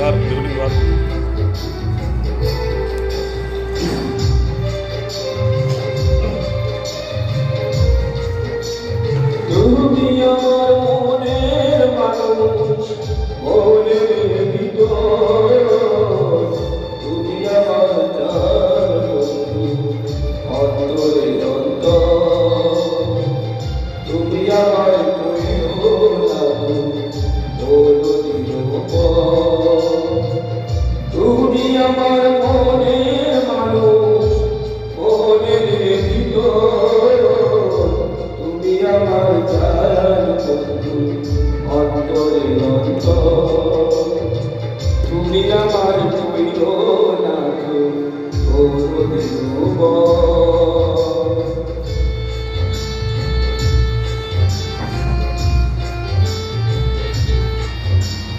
Gar, evening war. তুমি আমার মনের মানুষ, মনের ভিতর তুমি আমার জান বন্ধু, অন্তরে অন্তর তুমি আমার কইও না বলো তুমি আমার মনের মানুষ, মনের ভিতর তুমি আমার জান বন্ধু, অন্তরে অন্তর তুমি আমার কইও